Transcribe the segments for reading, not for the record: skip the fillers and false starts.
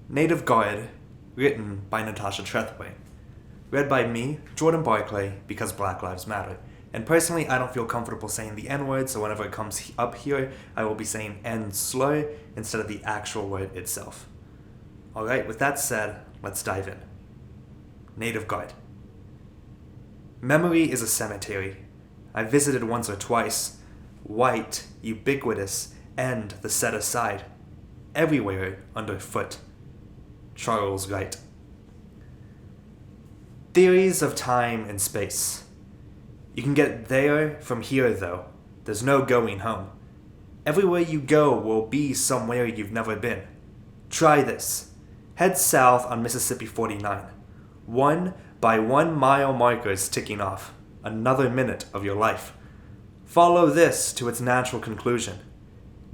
Native Guide, written by Natasha Tretheway. Read by me, Jordan Barclay, because Black Lives Matter. And personally, I don't feel comfortable saying the N-word, so whenever it comes up here, I will be saying N slur instead of the actual word itself. Alright, with that said, let's dive in. Native Guide. Memory is a cemetery. I visited once or twice. White, ubiquitous, and the set aside. Everywhere underfoot. Charles Wright. Theories of time and space. You can get there from here, though. There's no going home. Everywhere you go will be somewhere you've never been. Try this. Head south on Mississippi 49. 1 by 1 mile markers ticking off. Another minute of your life. Follow this to its natural conclusion.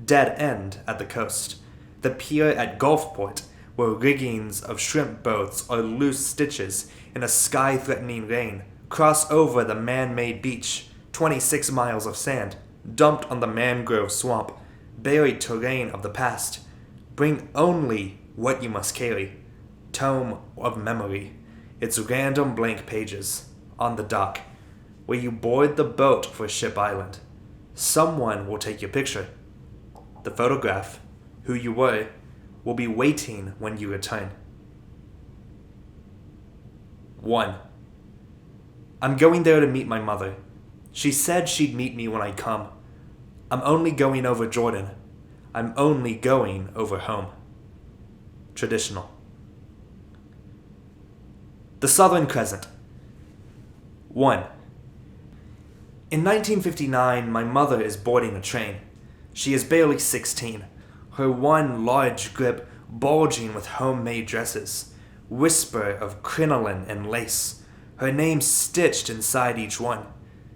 Dead end at the coast. The pier at Gulfport, where riggings of shrimp boats are loose stitches in a sky-threatening rain, cross over the man-made beach, 26 miles of sand, dumped on the mangrove swamp, buried terrain of the past. Bring only what you must carry. Tome of memory. Its random blank pages. On the dock, where you board the boat for Ship Island. Someone will take your picture. The photograph, who you were, will be waiting when you return. 1. I'm going there to meet my mother. She said she'd meet me when I come. I'm only going over Jordan. I'm only going over home. Traditional. The Southern Crescent. 1. In 1959, my mother is boarding a train. She is barely 16. Her one large grip bulging with homemade dresses, whisper of crinoline and lace, her name stitched inside each one.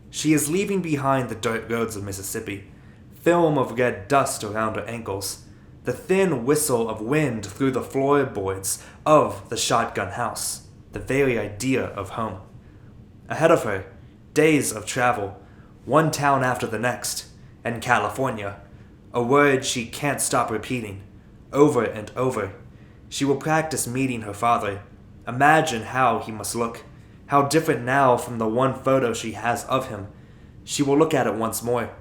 She is leaving behind the dirt roads of Mississippi, film of red dust around her ankles, the thin whistle of wind through the floorboards of the shotgun house, the very idea of home. Ahead of her, days of travel, one town after the next, and California. A word she can't stop repeating, over and over. She will practice meeting her father. Imagine how he must look, how different now from the one photo she has of him. She will look at it once more,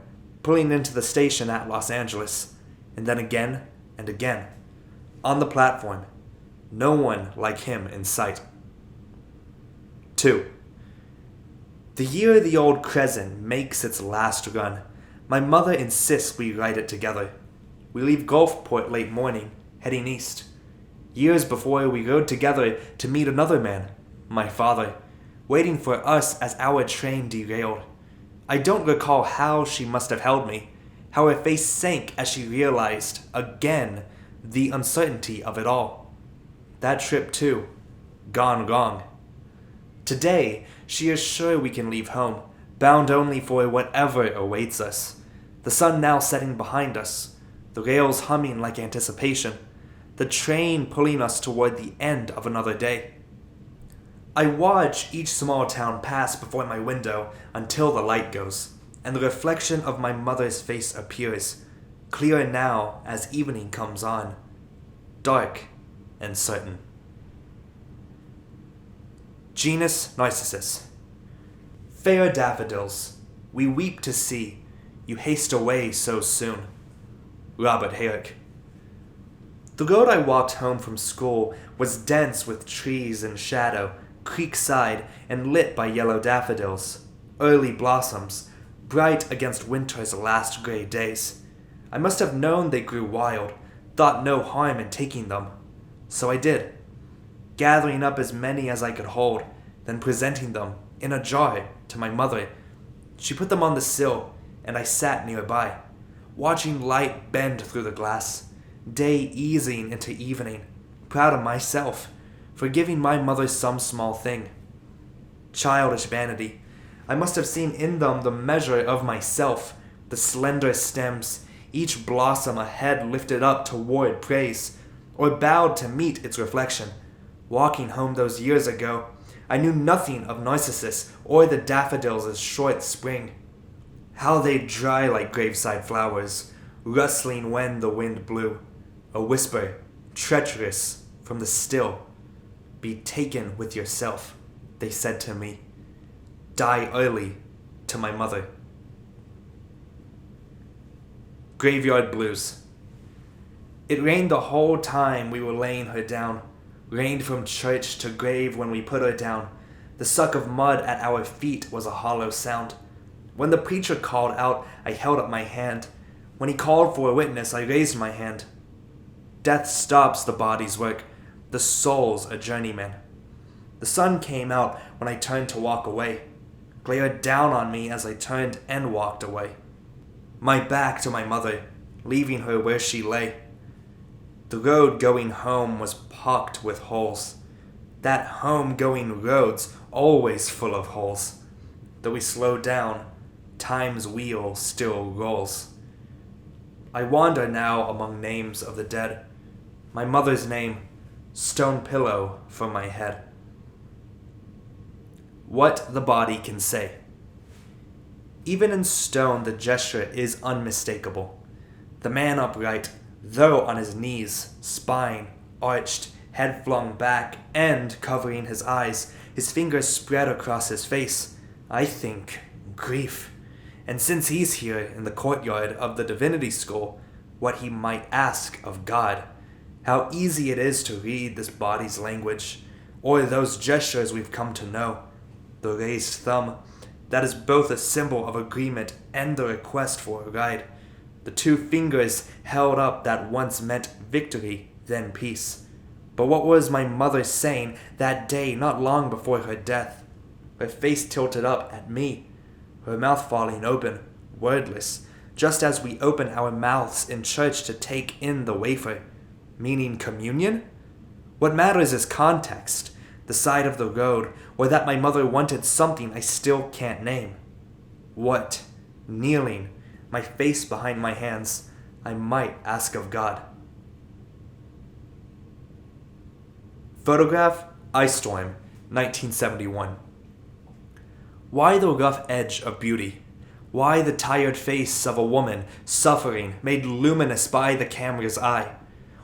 pulling into the station at Los Angeles, and then again and again. On the platform, no one like him in sight. 2. The year the old Crescent makes its last run, my mother insists we ride it together. We leave Gulfport late morning, heading east. Years before, we rode together to meet another man, my father, waiting for us as our train derailed. I don't recall how she must have held me, how her face sank as she realized, again, the uncertainty of it all. That trip, too, gone wrong. Today, she is sure we can leave home, bound only for whatever awaits us. The sun now setting behind us, the rails humming like anticipation, the train pulling us toward the end of another day. I watch each small town pass before my window until the light goes, and the reflection of my mother's face appears, clearer now as evening comes on, dark and certain. Genus Narcissus. Fair daffodils, we weep to see you haste away so soon. Robert Herrick. The road I walked home from school was dense with trees and shadow, creekside and lit by yellow daffodils, early blossoms, bright against winter's last gray days. I must have known they grew wild, thought no harm in taking them. So I did, gathering up as many as I could hold, then presenting them, in a jar, to my mother. She put them on the sill, and I sat nearby, watching light bend through the glass, day easing into evening, proud of myself for giving my mother some small thing. Childish vanity, I must have seen in them the measure of myself, the slender stems, each blossom a head lifted up toward praise, or bowed to meet its reflection. Walking home those years ago, I knew nothing of Narcissus or the daffodils' short spring. How they dry like graveside flowers, rustling when the wind blew. A whisper, treacherous, from the still. Be taken with yourself, they said to me. Die early, to my mother. Graveyard Blues. It rained the whole time we were laying her down. Rained from church to grave when we put her down. The suck of mud at our feet was a hollow sound. When the preacher called out, I held up my hand. When he called for a witness, I raised my hand. Death stops the body's work. The soul's a journeyman. The sun came out when I turned to walk away. Glared down on me as I turned and walked away. My back to my mother, leaving her where she lay. The road going home was pocked with holes. That home-going road's always full of holes. Though we slow down, time's wheel still rolls. I wander now among names of the dead. My mother's name, stone pillow for my head. What the body can say. Even in stone, the gesture is unmistakable. The man upright, though on his knees, spine arched, head flung back, and covering his eyes, his fingers spread across his face. I think grief. And since he's here in the courtyard of the divinity school, what he might ask of God. How easy it is to read this body's language, or those gestures we've come to know. The raised thumb, that is both a symbol of agreement and the request for a ride. The two fingers held up that once meant victory, then peace. But what was my mother saying that day not long before her death? Her face tilted up at me, her mouth falling open, wordless, just as we open our mouths in church to take in the wafer. Meaning communion? What matters is context, the side of the road, or that my mother wanted something I still can't name. What, kneeling, my face behind my hands, I might ask of God. Photograph, Ice Storm, 1971. Why the rough edge of beauty? Why the tired face of a woman suffering made luminous by the camera's eye?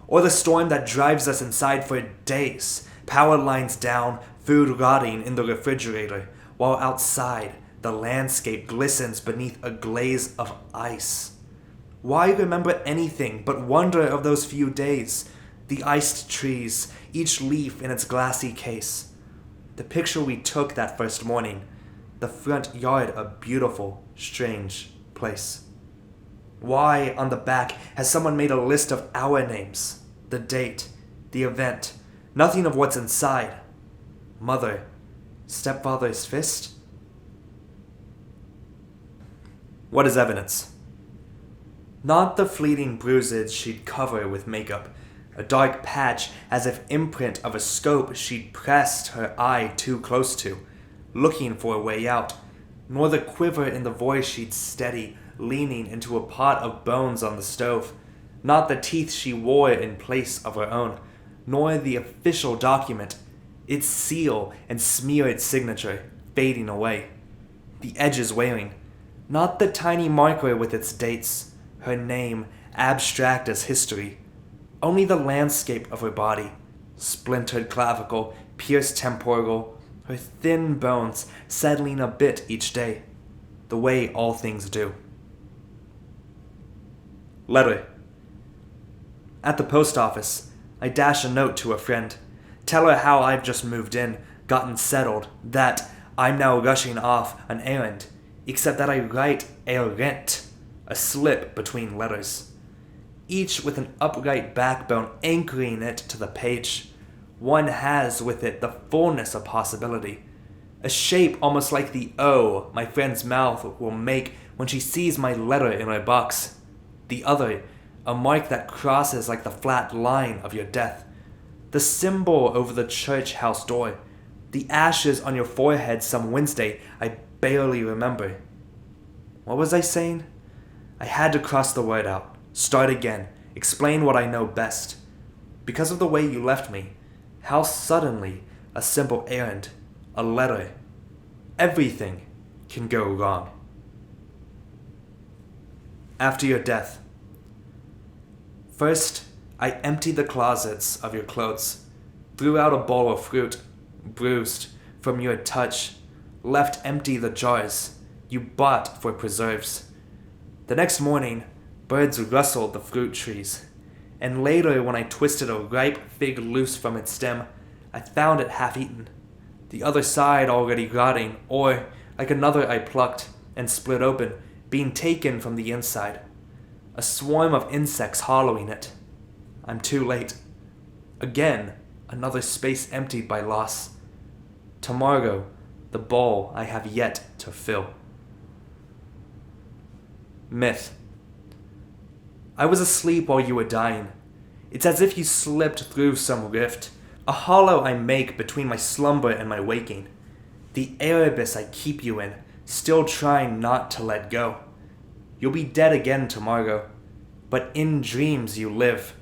Or the storm that drives us inside for days, power lines down, food rotting in the refrigerator, while outside the landscape glistens beneath a glaze of ice? Why remember anything but wonder of those few days? The iced trees, each leaf in its glassy case. The picture we took that first morning, the front yard a beautiful, strange place. Why, on the back, has someone made a list of our names? The date, the event, nothing of what's inside. Mother, stepfather's fist? What is evidence? Not the fleeting bruises she'd cover with makeup, a dark patch as if imprint of a scope she'd pressed her eye too close to, looking for a way out, nor the quiver in the voice she'd steady, leaning into a pot of bones on the stove, not the teeth she wore in place of her own, nor the official document, its seal and smeared signature fading away, the edges wearing, not the tiny marker with its dates, her name abstract as history, only the landscape of her body, splintered clavicle, pierced temporal, her thin bones settling a bit each day, the way all things do. Letter. At the post office, I dash a note to a friend. Tell her how I've just moved in, gotten settled, that I'm now rushing off an errand, except that I write errant, a slip between letters, each with an upright backbone anchoring it to the page. One has with it the fullness of possibility, a shape almost like the O my friend's mouth will make when she sees my letter in her box. The other, a mark that crosses like the flat line of your death. The symbol over the church house door. The ashes on your forehead some Wednesday I barely remember. What was I saying? I had to cross the word out, start again, explain what I know best. Because of the way you left me, how suddenly a simple errand, a letter, everything can go wrong. After your death. First, I emptied the closets of your clothes. threw out a bowl of fruit, bruised from your touch, left empty the jars you bought for preserves. The next morning, birds rustled the fruit trees, and later when I twisted a ripe fig loose from its stem, I found it half-eaten, the other side already rotting, or, like another I plucked and split open, being taken from the inside. A swarm of insects hollowing it. I'm too late. Again, another space emptied by loss. Tomorrow, the bowl I have yet to fill. Myth. I was asleep while you were dying. It's as if you slipped through some rift, a hollow I make between my slumber and my waking. The air abyss I keep you in, still trying not to let go. You'll be dead again tomorrow, but in dreams you live.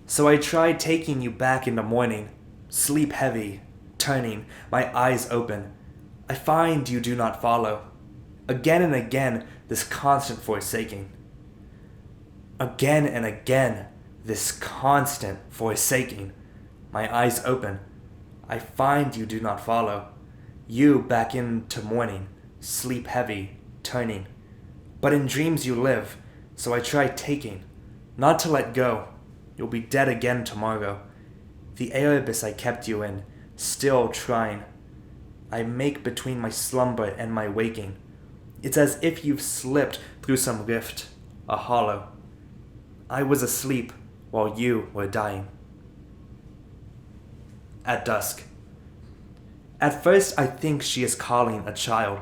So I try taking you back in the morning, sleep heavy, turning, my eyes open. I find you do not follow. Again and again, this constant forsaking. Again and again, this constant forsaking. My eyes open. I find you do not follow. You back into morning, sleep heavy, turning. But in dreams you live, so I try taking, not to let go. You'll be dead again tomorrow. The air abyss I kept you in, still trying. I make between my slumber and my waking. It's as if you've slipped through some rift, a hollow. I was asleep while you were dying. At dusk. At first I think she is calling a child,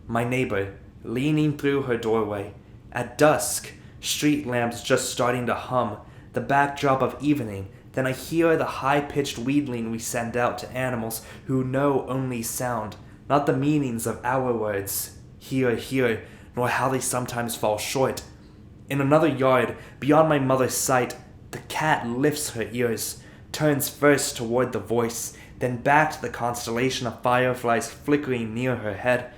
my neighbor, leaning through her doorway. At dusk, street lamps just starting to hum, the backdrop of evening. Then I hear the high-pitched wheedling we send out to animals who know only sound, not the meanings of our words, hear, hear, nor how they sometimes fall short. In another yard, beyond my mother's sight, the cat lifts her ears, turns first toward the voice, then back to the constellation of fireflies flickering near her head.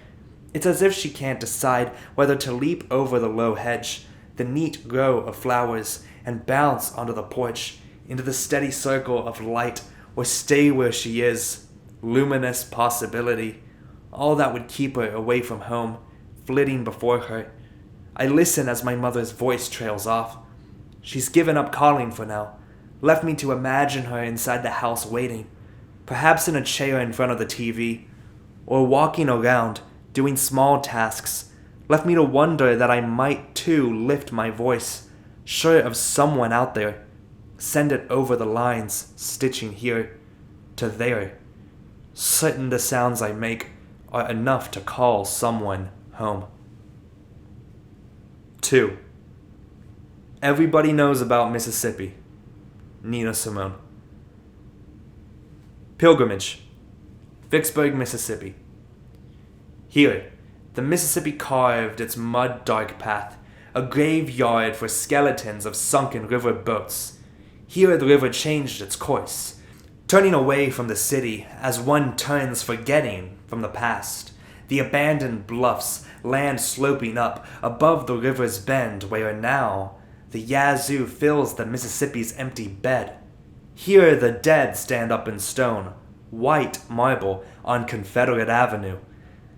It's as if she can't decide whether to leap over the low hedge, the neat row of flowers, and bounce onto the porch, into the steady circle of light, or stay where she is. Luminous possibility. All that would keep her away from home, flitting before her. I listen as my mother's voice trails off. She's given up calling for now, left me to imagine her inside the house waiting, perhaps in a chair in front of the TV, or walking around, doing small tasks, left me to wonder that I might too lift my voice, sure of someone out there, send it over the lines, stitching here to there, certain the sounds I make are enough to call someone home. 2. Everybody knows about Mississippi. Nina Simone. Pilgrimage. Vicksburg, Mississippi. Here, the Mississippi carved its mud-dark path, a graveyard for skeletons of sunken river boats. Here the river changed its course, turning away from the city as one turns forgetting from the past. The abandoned bluffs, land sloping up above the river's bend where now the Yazoo fills the Mississippi's empty bed. Here the dead stand up in stone, white marble on Confederate Avenue.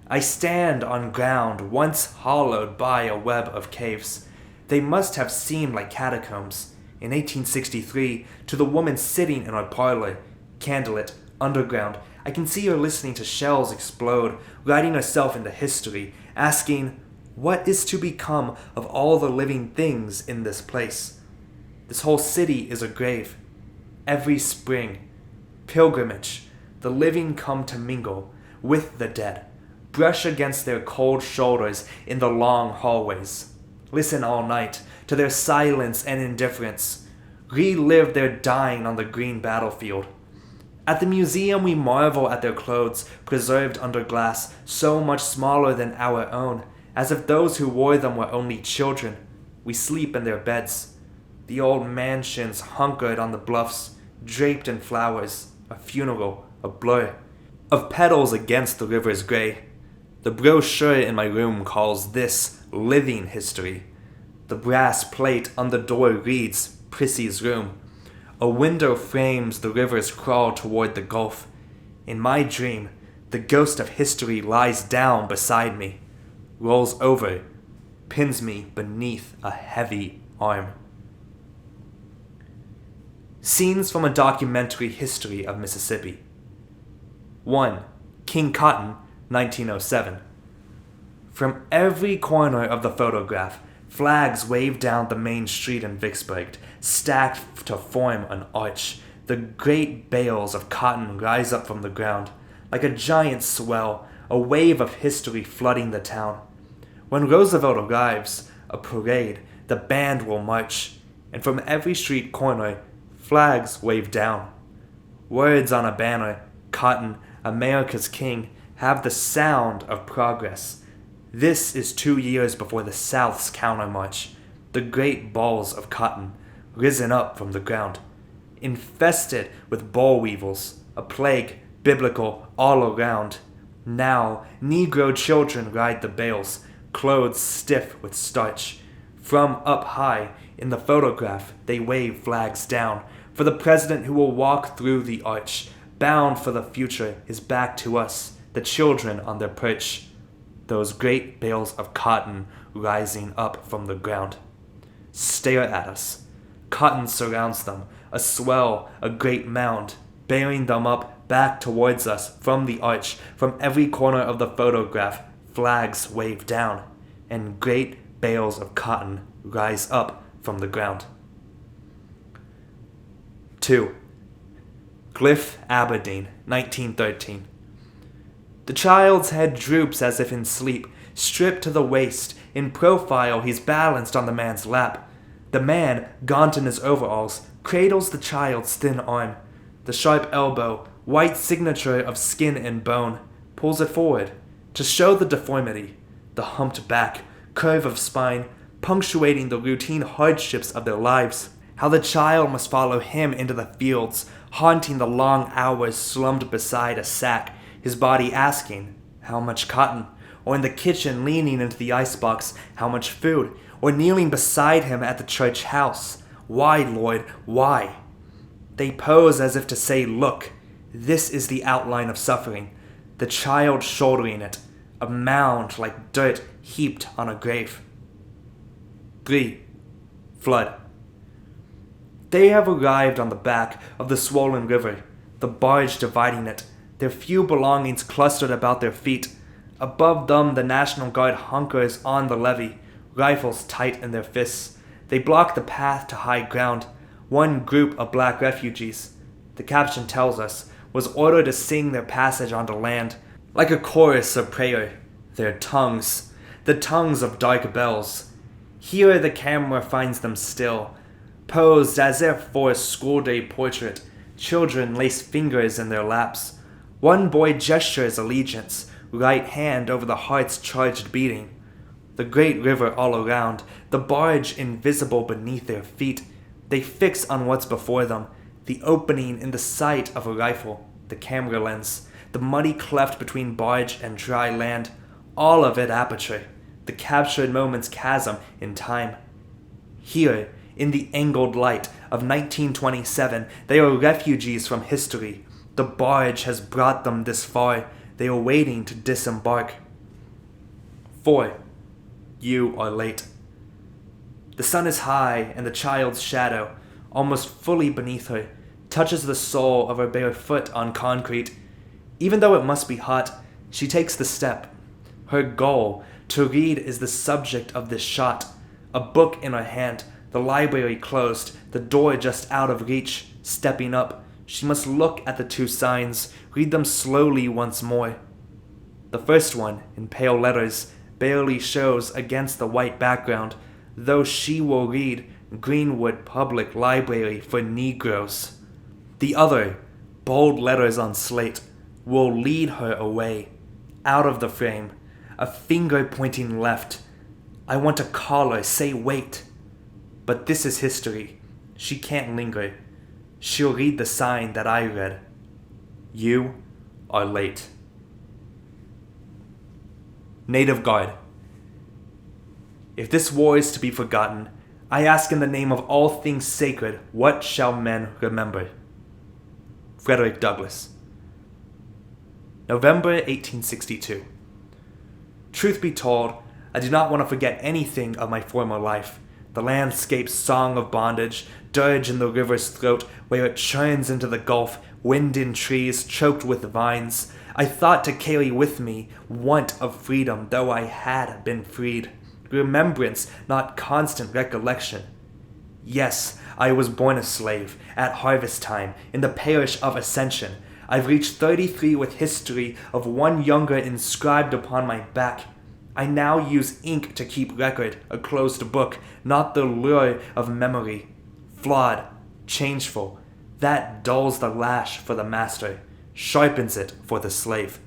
I stand on ground once hollowed by a web of caves. They must have seemed like catacombs in 1863 to the woman sitting in our parlor, candlelit, underground. I can see her listening to shells explode, writing herself into history, asking, what is to become of all the living things in this place? This whole city is a grave. Every spring, pilgrimage, the living come to mingle with the dead, brush against their cold shoulders in the long hallways, listen all night to their silence and indifference, relive their dying on the green battlefield. At the museum we marvel at their clothes preserved under glass so much smaller than our own, as if those who wore them were only children. We sleep in their beds. The old mansions hunkered on the bluffs, draped in flowers, a funeral, a blur, of petals against the river's gray. The brochure in my room calls this living history. The brass plate on the door reads, Prissy's room. A window frames the river's crawl toward the gulf. In my dream, the ghost of history lies down beside me, rolls over, pins me beneath a heavy arm. Scenes from a documentary history of Mississippi. 1. King Cotton, 1907. From every corner of the photograph, flags wave down the main street in Vicksburg, stacked to form an arch. The great bales of cotton rise up from the ground, like a giant swell, a wave of history flooding the town. When Roosevelt arrives, a parade, the band will march, and from every street corner, flags wave down. Words on a banner, Cotton, America's King, have the sound of progress. This is 2 years before the South's countermarch, the great balls of cotton, risen up from the ground, infested with boll weevils, a plague, biblical, all around. Now, Negro children ride the bales, clothes stiff with starch. From up high, in the photograph, they wave flags down, for the president who will walk through the arch, bound for the future, his back to us, the children on their perch. Those great bales of cotton rising up from the ground stare at us. Cotton surrounds them, a swell, a great mound, bearing them up back towards us from the arch. From every corner of the photograph, flags wave down, and great bales of cotton rise up from the ground. 2. Cliff Aberdeen, 1913. The child's head droops as if in sleep, stripped to the waist. In profile, he's balanced on the man's lap. The man, gaunt in his overalls, cradles the child's thin arm. The sharp elbow, white signature of skin and bone, pulls it forward to show the deformity, the humped back, curve of spine, punctuating the routine hardships of their lives. How the child must follow him into the fields, haunting the long hours slumped beside a sack, his body asking, how much cotton? Or in the kitchen leaning into the icebox, how much food? Or kneeling beside him at the church house, why, Lord, why? They pose as if to say, look, this is the outline of suffering, the child shouldering it, a mound like dirt heaped on a grave. 3. Flood. They have arrived on the back of the swollen river, the barge dividing it, their few belongings clustered about their feet. Above them, the National Guard hunkers on the levee, rifles tight in their fists. They block the path to high ground. One group of black refugees, the caption tells us, was ordered to sing their passage onto land, like a chorus of prayer. Their tongues, the tongues of dark bells. Here the camera finds them still, posed as if for a school day portrait. Children lace fingers in their laps. One boy gestures allegiance, right hand over the heart's charged beating. The great river all around, the barge invisible beneath their feet. They fix on what's before them, the opening in the sight of a rifle, the camera lens, the muddy cleft between barge and dry land, all of it aperture, the captured moment's chasm in time. Here, in the angled light of 1927, they are refugees from history. The barge has brought them this far. They are waiting to disembark. 4. You are late. The sun is high, and the child's shadow, almost fully beneath her, touches the sole of her bare foot on concrete. Even though it must be hot, she takes the step. Her goal, to read, is the subject of this shot. A book in her hand, the library closed, the door just out of reach. Stepping up, she must look at the two signs, read them slowly once more. The first one, in pale letters, barely shows against the white background, though she will read Greenwood Public Library for Negroes. The other, bold letters on slate, will lead her away, out of the frame, a finger pointing left. I want to call her, say wait. But this is history. She can't linger. She'll read the sign that I read. You are late. Native Guard. If this war is to be forgotten, I ask in the name of all things sacred, what shall men remember? Frederick Douglass. November 1862. Truth be told, I do not want to forget anything of my former life. The landscape's song of bondage, dirge in the river's throat where it churns into the gulf, wind in trees choked with vines. I thought to carry with me want of freedom, though I had been freed. Remembrance, not constant recollection. Yes, I was born a slave, at harvest time, in the parish of Ascension. I've reached 33 with history of one younger inscribed upon my back. I now use ink to keep record, a closed book, not the lure of memory. Flawed, changeful, that dulls the lash for the master, sharpens it for the slave.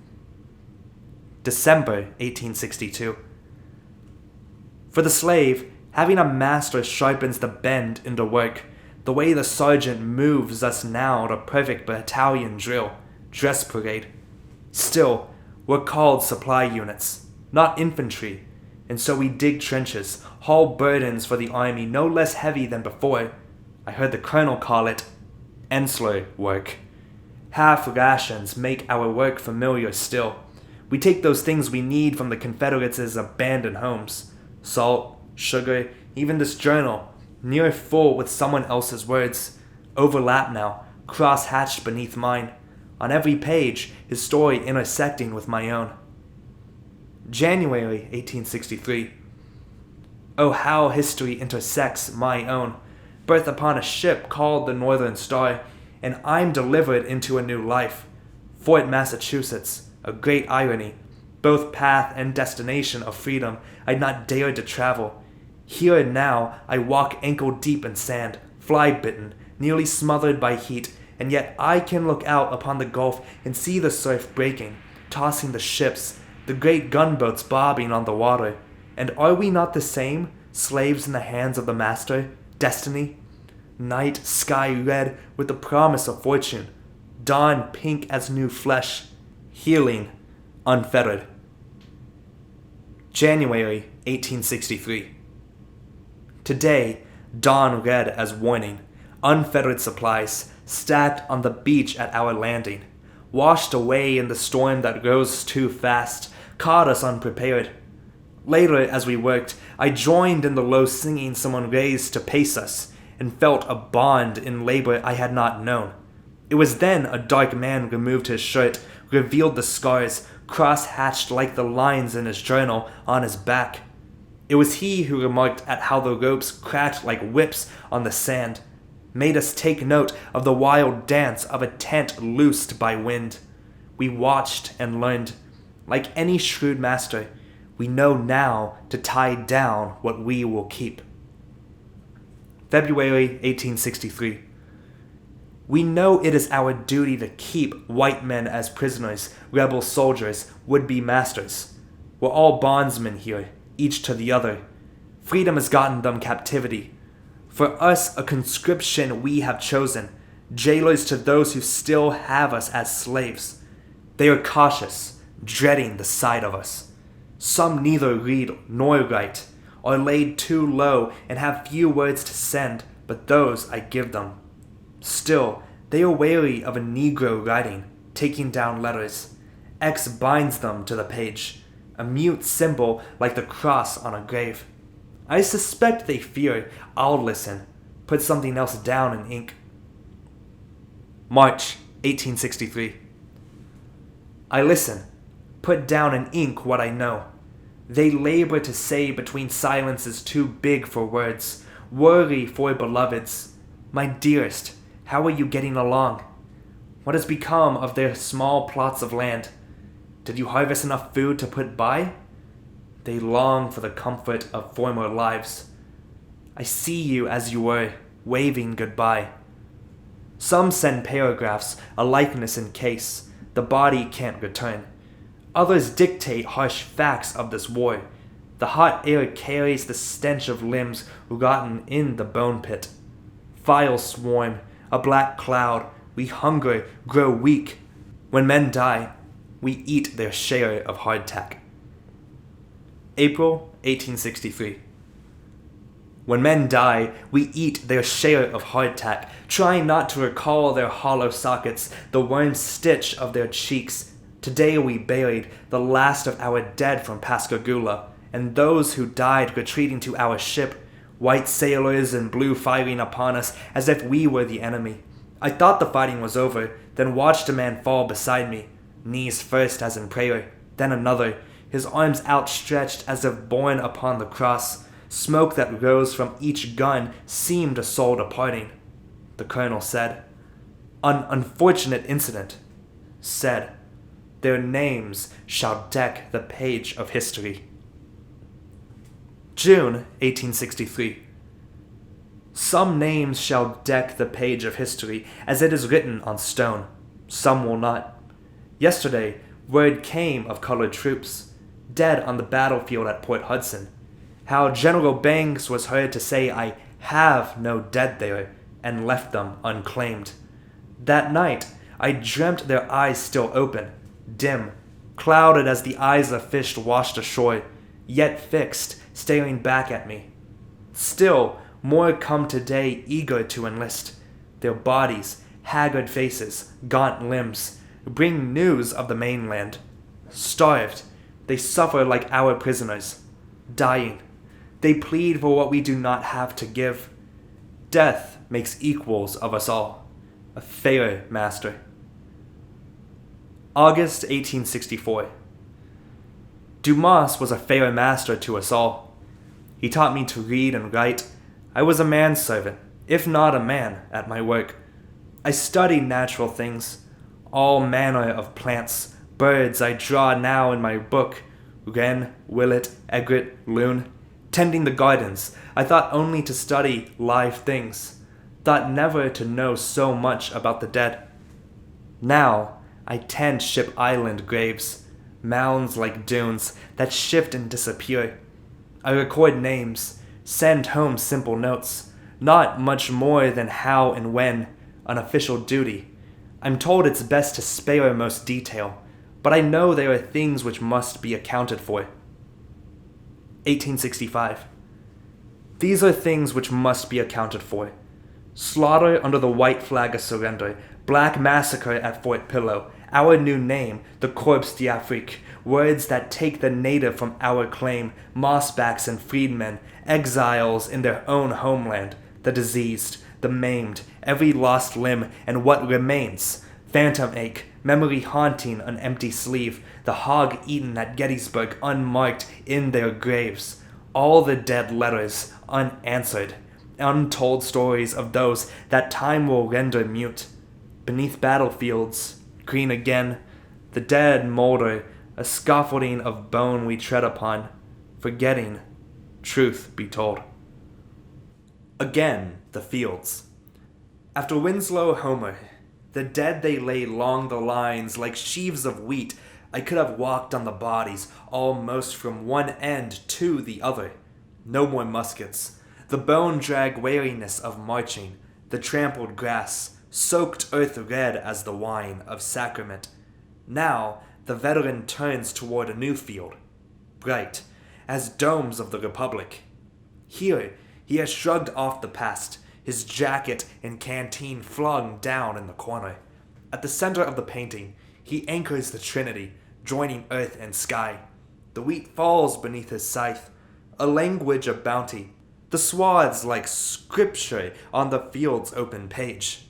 December 1862. For the slave, having a master sharpens the bend into work, the way the sergeant moves us now to perfect battalion drill, dress parade. Still, we're called supply units, not infantry, and so we dig trenches, haul burdens for the army no less heavy than before. I heard the colonel call it Ensler work. Half rations make our work familiar still. We take those things we need from the Confederates' abandoned homes. Salt, sugar, even this journal, near full with someone else's words, overlap now, cross-hatched beneath mine. On every page, his story intersecting with my own. January 1863. Oh, how history intersects my own. Birth upon a ship called the Northern Star, and I'm delivered into a new life. Fort Massachusetts, a great irony. Both path and destination of freedom I'd not dared to travel. Here now I walk ankle deep in sand, fly-bitten, nearly smothered by heat, and yet I can look out upon the gulf and see the surf breaking, tossing the ships, the great gunboats bobbing on the water. And are we not the same, slaves in the hands of the master, destiny? Night sky red with the promise of fortune, dawn pink as new flesh, healing unfettered. January 1863. Today, dawn red as warning, unfettered supplies stacked on the beach at our landing, washed away in the storm that rose too fast, caught us unprepared. Later, as we worked, I joined in the low singing someone raised to pace us, and felt a bond in labor I had not known. It was then a dark man removed his shirt, revealed the scars, cross-hatched like the lines in his journal on his back. It was he who remarked at how the ropes cracked like whips on the sand, made us take note of the wild dance of a tent loosed by wind. We watched and learned. Like any shrewd master, we know now to tie down what we will keep. February 1863. We know it is our duty to keep white men as prisoners, rebel soldiers, would-be masters. We're all bondsmen here, each to the other. Freedom has gotten them captivity. For us, a conscription we have chosen, jailers to those who still have us as slaves. They are cautious, dreading the sight of us. Some neither read nor write, are laid too low and have few words to send, but those I give them. Still, they are wary of a Negro writing, taking down letters. X binds them to the page, a mute symbol like the cross on a grave. I suspect they fear I'll listen, put something else down in ink. March 1863. I listen, put down in ink what I know. They labor to say between silences too big for words, worry for beloveds. My dearest, how are you getting along? What has become of their small plots of land? Did you harvest enough food to put by? They long for the comfort of former lives. I see you as you were, waving goodbye. Some send paragraphs, a likeness in case. The body can't return. Others dictate harsh facts of this war. The hot air carries the stench of limbs rotten in the bone pit. Files swarm, a black cloud. We hunger, grow weak. When men die, we eat their share of hardtack. April 1863. When men die, we eat their share of hardtack, trying not to recall their hollow sockets, the worm stitch of their cheeks. Today we buried the last of our dead from Pascagoula, and those who died retreating to our ship, white sailors in blue firing upon us as if we were the enemy. I thought the fighting was over, then watched a man fall beside me, knees first as in prayer, then another, his arms outstretched as if borne upon the cross. Smoke that rose from each gun seemed a soul departing. The colonel said, "An unfortunate incident," said, "Their names shall deck the page of history." June 1863. Some names shall deck the page of history as it is written on stone. Some will not. Yesterday, word came of colored troops, dead on the battlefield at Port Hudson. How General Banks was heard to say, "I have no dead there," and left them unclaimed. That night, I dreamt their eyes still open, dim, clouded as the eyes of fish washed ashore, yet fixed, staring back at me. Still, more come today eager to enlist. Their bodies, haggard faces, gaunt limbs, bring news of the mainland. Starved, they suffer like our prisoners. Dying, they plead for what we do not have to give. Death makes equals of us all. A fair master. August 1864. Dumas was a fair master to us all. He taught me to read and write. I was a manservant, if not a man, at my work. I studied natural things. All manner of plants, birds I draw now in my book. Wren, willet, egret, loon. Tending the gardens, I thought only to study live things. Thought never to know so much about the dead. Now, I tend Ship Island graves, mounds like dunes that shift and disappear. I record names, send home simple notes, not much more than how and when, an official duty. I'm told it's best to spare most detail, but I know there are things which must be accounted for. 1865. These are things which must be accounted for. Slaughter under the white flag of surrender, black massacre at Fort Pillow, our new name, the Corps d'Afrique, words that take the native from our claim, mossbacks and freedmen, exiles in their own homeland, the diseased, the maimed, every lost limb, and what remains, phantom ache, memory haunting an empty sleeve, the hog eaten at Gettysburg unmarked in their graves, all the dead letters unanswered, untold stories of those that time will render mute. Beneath battlefields, green again, the dead molder, a scaffolding of bone we tread upon, forgetting, truth be told. Again, the fields. After Winslow Homer, the dead they lay long the lines like sheaves of wheat. I could have walked on the bodies, almost from one end to the other. No more muskets. The bone-drag weariness of marching, the trampled grass, soaked earth red as the wine of sacrament. Now the veteran turns toward a new field, bright as domes of the Republic. Here he has shrugged off the past, his jacket and canteen flung down in the corner. At the center of the painting, he anchors the Trinity, joining earth and sky. The wheat falls beneath his scythe, a language of bounty, the swaths like scripture on the field's open page.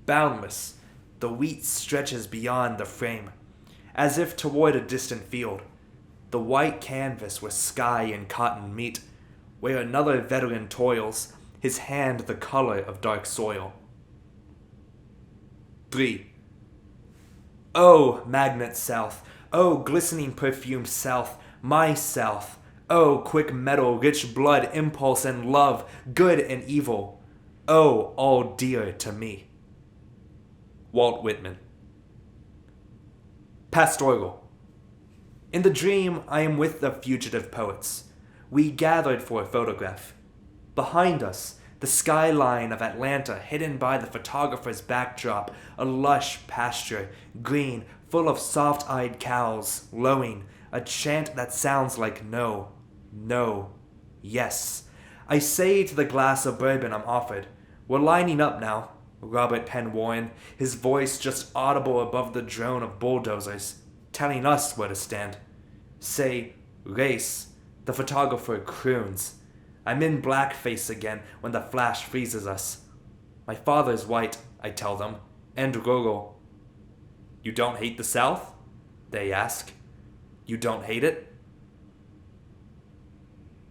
Boundless, the wheat stretches beyond the frame, as if toward a distant field, the white canvas where sky and cotton meet, where another veteran toils, his hand the color of dark soil. 3. Oh, magnet South, oh, glistening perfumed South, my South, oh, quick metal, rich blood, impulse and love, good and evil, oh, all dear to me. Walt Whitman. Pastoral. In the dream, I am with the fugitive poets. We gathered for a photograph. Behind us, the skyline of Atlanta hidden by the photographer's backdrop, a lush pasture, green, full of soft-eyed cows, lowing, a chant that sounds like no, no, yes. I say to the glass of bourbon I'm offered, we're lining up now, Robert Penn Warren, his voice just audible above the drone of bulldozers, telling us where to stand. Say, race, the photographer croons. I'm in blackface again when the flash freezes us. My father's white, I tell them, and rural. You don't hate the South? They ask. You don't hate it?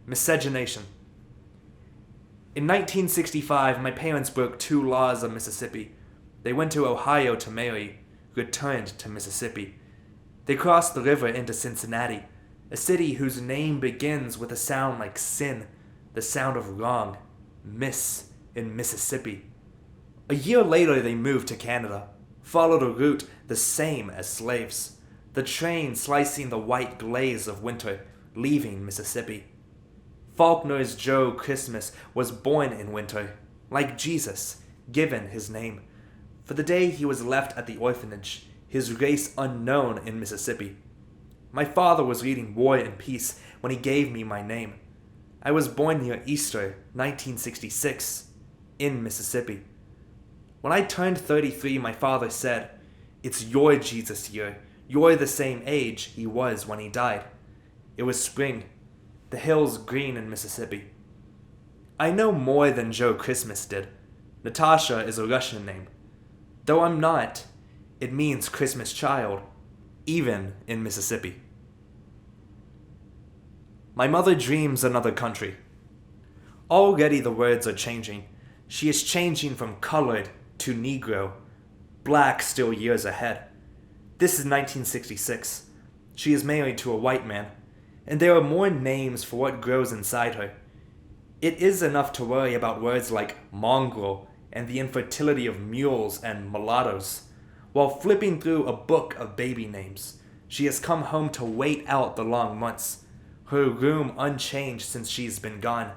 Miscegenation. In 1965, my parents broke 2 laws of Mississippi. They went to Ohio to marry, returned to Mississippi. They crossed the river into Cincinnati, a city whose name begins with a sound like sin, the sound of wrong, miss in Mississippi. A year later, they moved to Canada, followed a route the same as slaves, the train slicing the white glaze of winter, leaving Mississippi. Faulkner's Joe Christmas was born in winter, like Jesus, given his name. For the day he was left at the orphanage, his race unknown in Mississippi. My father was reading War and Peace when he gave me my name. I was born near Easter, 1966, in Mississippi. When I turned 33, my father said, "It's your Jesus year. You're the same age he was when he died." It was spring, the hills green in Mississippi. I know more than Joe Christmas did. Natasha is a Russian name. Though I'm not, it means Christmas child, even in Mississippi. My mother dreams another country. Already the words are changing. She is changing from colored to Negro. Black still years ahead. This is 1966. She is married to a white man, and there are more names for what grows inside her. It is enough to worry about words like mongrel and the infertility of mules and mulattoes. While flipping through a book of baby names, she has come home to wait out the long months. Her room unchanged since she's been gone.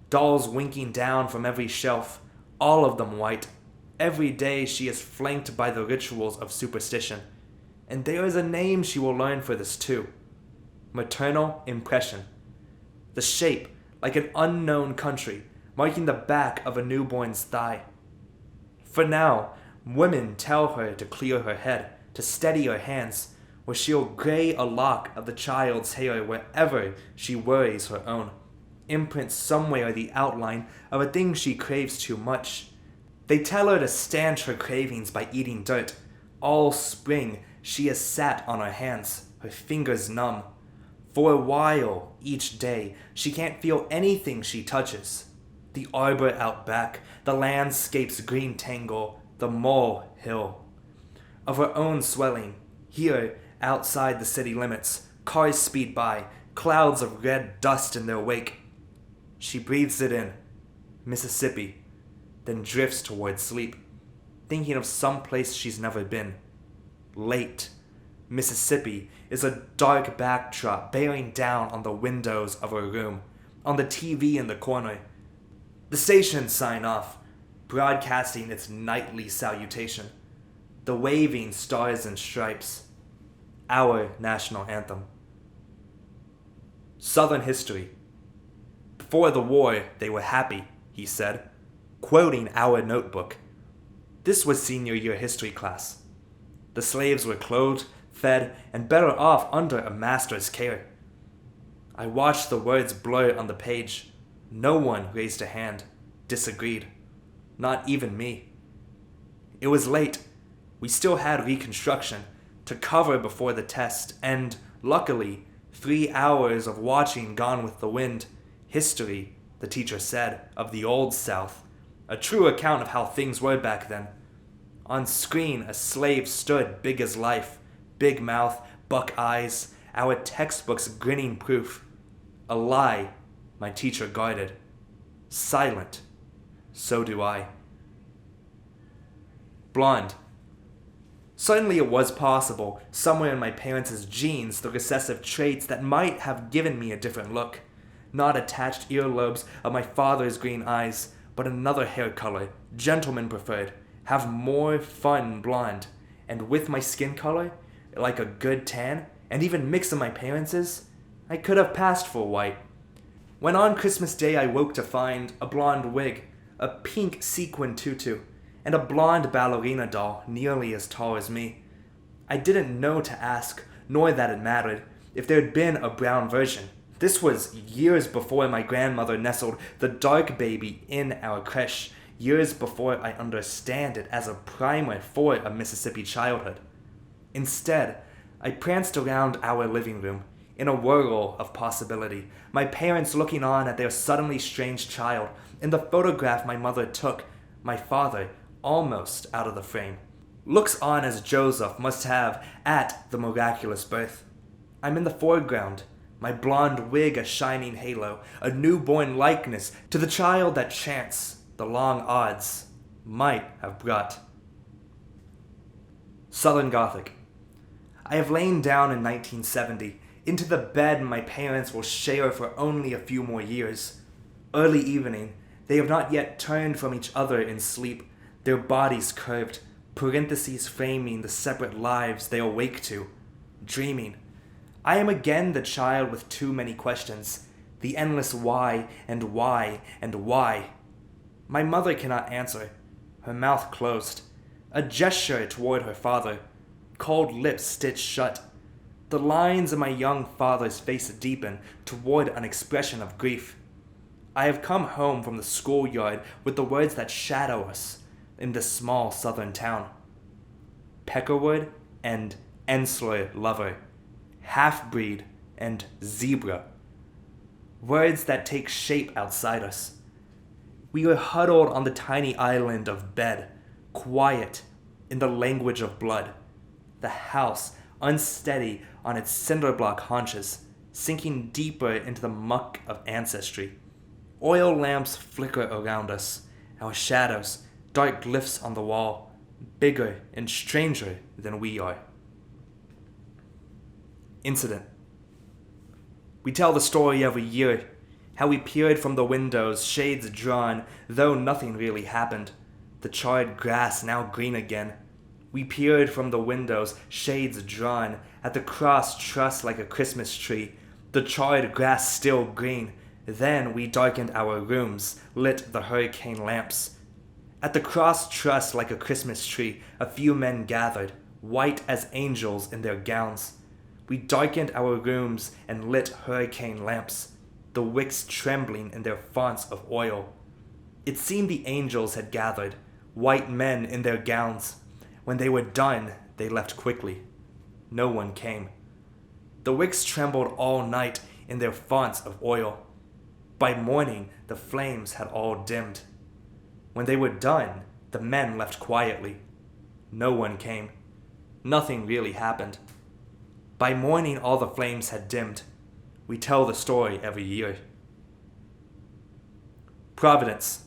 Dolls winking down from every shelf, all of them white. Every day she is flanked by the rituals of superstition. And there is a name she will learn for this too. Maternal impression. The shape, like an unknown country, marking the back of a newborn's thigh. For now, women tell her to clear her head, to steady her hands, or she'll gray a lock of the child's hair wherever she worries her own. Imprint somewhere the outline of a thing she craves too much. They tell her to stanch her cravings by eating dirt. All spring, she has sat on her hands, her fingers numb. For a while, each day, she can't feel anything she touches. The arbor out back, the landscape's green tangle, the mole hill. Of her own swelling, here, outside the city limits, cars speed by, clouds of red dust in their wake. She breathes it in, Mississippi, then drifts toward sleep, thinking of some place she's never been. Late, Mississippi is a dark backdrop bearing down on the windows of her room, on the TV in the corner. The stations sign off, broadcasting its nightly salutation, the waving stars and stripes, our national anthem. Southern history. Before the war, they were happy, he said, quoting our notebook. This was senior year history class. The slaves were clothed, fed, and better off under a master's care. I watched the words blur on the page. No one raised a hand, disagreed. Not even me. It was late. We still had Reconstruction to cover before the test, and, luckily, 3 hours of watching Gone with the Wind. History, the teacher said, of the Old South. A true account of how things were back then. On screen, a slave stood big as life. Big mouth, buck eyes, our textbooks grinning proof. A lie, my teacher guarded. Silent, so do I. Blonde. Certainly it was possible, somewhere in my parents' genes, the recessive traits that might have given me a different look. Not attached earlobes of my father's green eyes, but another hair color, gentleman preferred, have more fun blonde, and with my skin color, like a good tan, and even mix of my parents's, I could have passed for white. When on Christmas Day I woke to find a blonde wig, a pink sequin tutu, and a blonde ballerina doll nearly as tall as me. I didn't know to ask, nor that it mattered, if there had been a brown version. This was years before my grandmother nestled the dark baby in our creche, years before I understand it as a primer for a Mississippi childhood. Instead, I pranced around our living room, in a whirl of possibility, my parents looking on at their suddenly strange child, in the photograph my mother took, my father almost out of the frame. Looks on as Joseph must have at the miraculous birth. I'm in the foreground, my blonde wig a shining halo, a newborn likeness to the child that chance, the long odds, might have brought. Southern Gothic. I have lain down in 1970, into the bed my parents will share for only a few more years. Early evening, they have not yet turned from each other in sleep, their bodies curved, parentheses framing the separate lives they awake to, dreaming. I am again the child with too many questions, the endless why and why and why. My mother cannot answer, her mouth closed, a gesture toward her father, cold lips stitched shut. The lines of my young father's face deepen toward an expression of grief. I have come home from the schoolyard with the words that shadow us in this small southern town. Peckerwood and Ensler lover, half-breed and zebra. Words that take shape outside us. We are huddled on the tiny island of bed, quiet in the language of blood. The house unsteady on its cinder block haunches, sinking deeper into the muck of ancestry. Oil lamps flicker around us, our shadows, dark glyphs on the wall, bigger and stranger than we are. Incident. We tell the story every year, how we peered from the windows, shades drawn, though nothing really happened. The charred grass now green again. We peered from the windows, shades drawn, at the cross truss like a Christmas tree, the charred grass still green. Then we darkened our rooms, lit the hurricane lamps. At the cross truss like a Christmas tree, a few men gathered, white as angels in their gowns. We darkened our rooms and lit hurricane lamps, the wicks trembling in their fonts of oil. It seemed the angels had gathered, white men in their gowns. When they were done, they left quickly. No one came. The wicks trembled all night in their fonts of oil. By morning, the flames had all dimmed. When they were done, the men left quietly. No one came. Nothing really happened. By morning, all the flames had dimmed. We tell the story every year. Providence.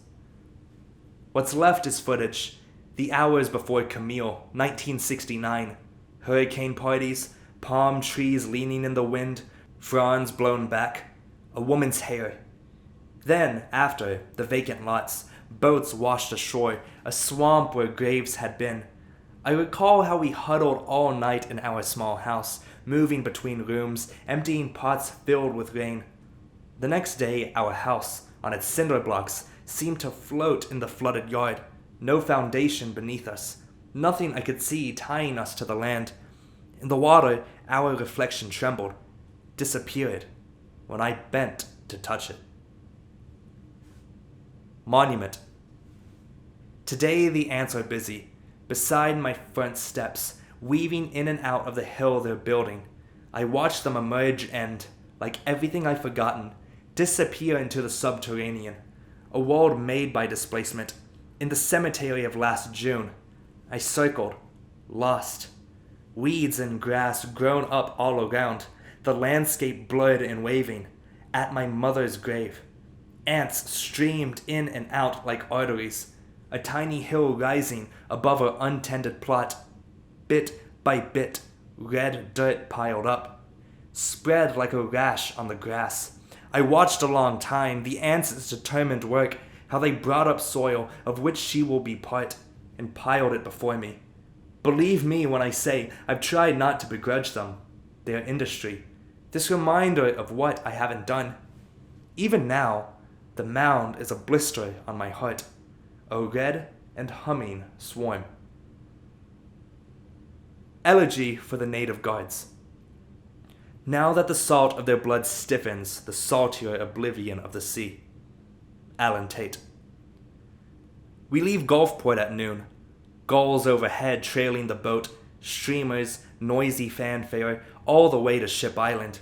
What's left is footage. The hours before Camille, 1969. Hurricane parties, palm trees leaning in the wind, fronds blown back, a woman's hair. Then, after, the vacant lots, boats washed ashore, a swamp where graves had been. I recall how we huddled all night in our small house, moving between rooms, emptying pots filled with rain. The next day, our house, on its cinder blocks, seemed to float in the flooded yard. No foundation beneath us, nothing I could see tying us to the land. In the water, our reflection trembled, disappeared, when I bent to touch it. Monument. Today the ants are busy, beside my front steps, weaving in and out of the hill they're building. I watch them emerge and, like everything I've forgotten, disappear into the subterranean, a world made by displacement. In the cemetery of last June, I circled, lost. Weeds and grass grown up all around, the landscape blurred and waving, at my mother's grave. Ants streamed in and out like arteries, a tiny hill rising above her untended plot. Bit by bit, red dirt piled up, spread like a rash on the grass. I watched a long time, the ants' determined work, how they brought up soil of which she will be part, and piled it before me. Believe me when I say I've tried not to begrudge them, their industry, this reminder of what I haven't done. Even now, the mound is a blister on my heart, a red and humming swarm. Elegy for the native guards. Now that the salt of their blood stiffens the saltier oblivion of the sea. Alan Tate. We leave Gulfport at noon. Gulls overhead trailing the boat, streamers, noisy fanfare, all the way to Ship Island.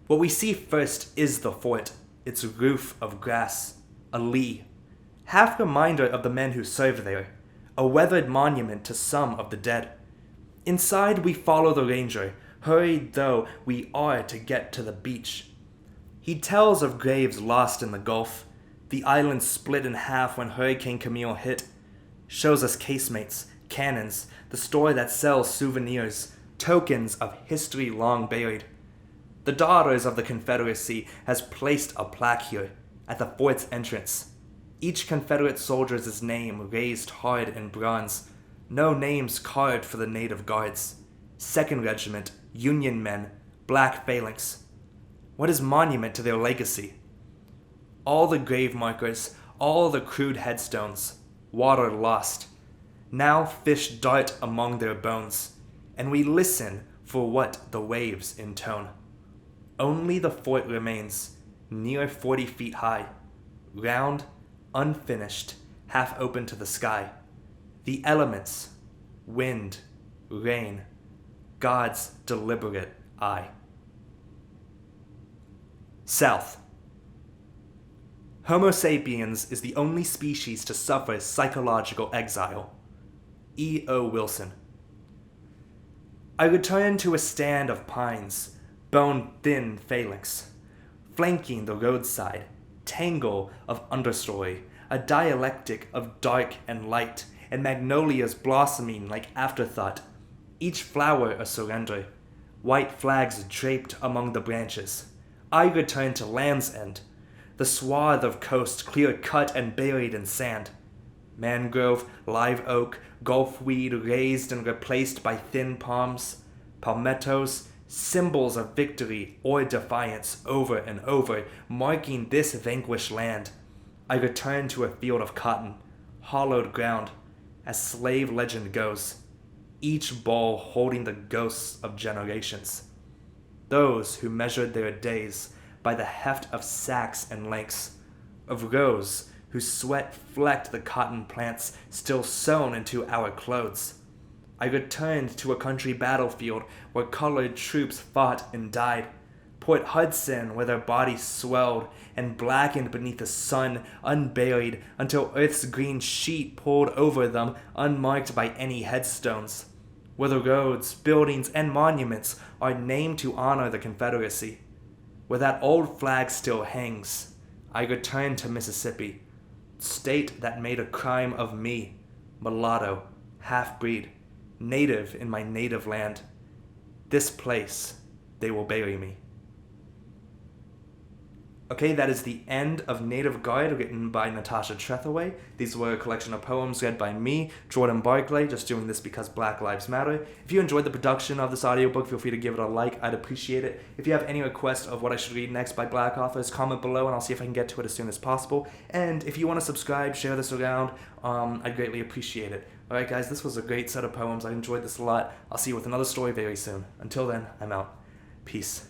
What we see first is the fort, its roof of grass, a lee, half reminder of the men who served there, a weathered monument to some of the dead. Inside we follow the ranger, hurried though we are to get to the beach. He tells of graves lost in the Gulf, the island split in half when Hurricane Camille hit, shows us casemates, cannons, the store that sells souvenirs, tokens of history long buried. The Daughters of the Confederacy has placed a plaque here, at the fort's entrance. Each Confederate soldier's name raised hard in bronze, no names carved for the native guards. 2nd Regiment, Union men, black phalanx. What is monument to their legacy? All the grave markers, all the crude headstones, water lost. Now fish dart among their bones, and we listen for what the waves intone. Only the fort remains, near 40 feet high, round, unfinished, half open to the sky. The elements, wind, rain, God's deliberate eye. South. Homo sapiens is the only species to suffer psychological exile. E. O. Wilson. I return to a stand of pines, bone-thin phalanx, flanking the roadside, tangle of understory, a dialectic of dark and light, and magnolias blossoming like afterthought, each flower a surrender, white flags draped among the branches. I return to Land's End, the swath of coast clear-cut and buried in sand. Mangrove, live oak, gulfweed raised and replaced by thin palms, palmettos, symbols of victory or defiance over and over, marking this vanquished land. I return to a field of cotton, hollowed ground, as slave legend goes, each bowl holding the ghosts of generations. Those who measured their days by the heft of sacks and lengths, of rows whose sweat flecked the cotton plants still sewn into our clothes. I returned to a country battlefield where colored troops fought and died, Port Hudson where their bodies swelled and blackened beneath the sun, unburied until Earth's green sheet poured over them, unmarked by any headstones, where the roads, buildings, and monuments are named to honor the Confederacy. Where that old flag still hangs, I return to Mississippi, state that made a crime of me, mulatto, half-breed, native in my native land. This place, they will bury me. Okay, that is the end of Native Guard, written by Natasha Tretheway. These were a collection of poems read by me, Jordan Barclay, just doing this because Black Lives Matter. If you enjoyed the production of this audiobook, feel free to give it a like. I'd appreciate it. If you have any requests of what I should read next by Black authors, comment below and I'll see if I can get to it as soon as possible. And if you want to subscribe, share this around, I'd greatly appreciate it. Alright guys, this was a great set of poems. I enjoyed this a lot. I'll see you with another story very soon. Until then, I'm out. Peace.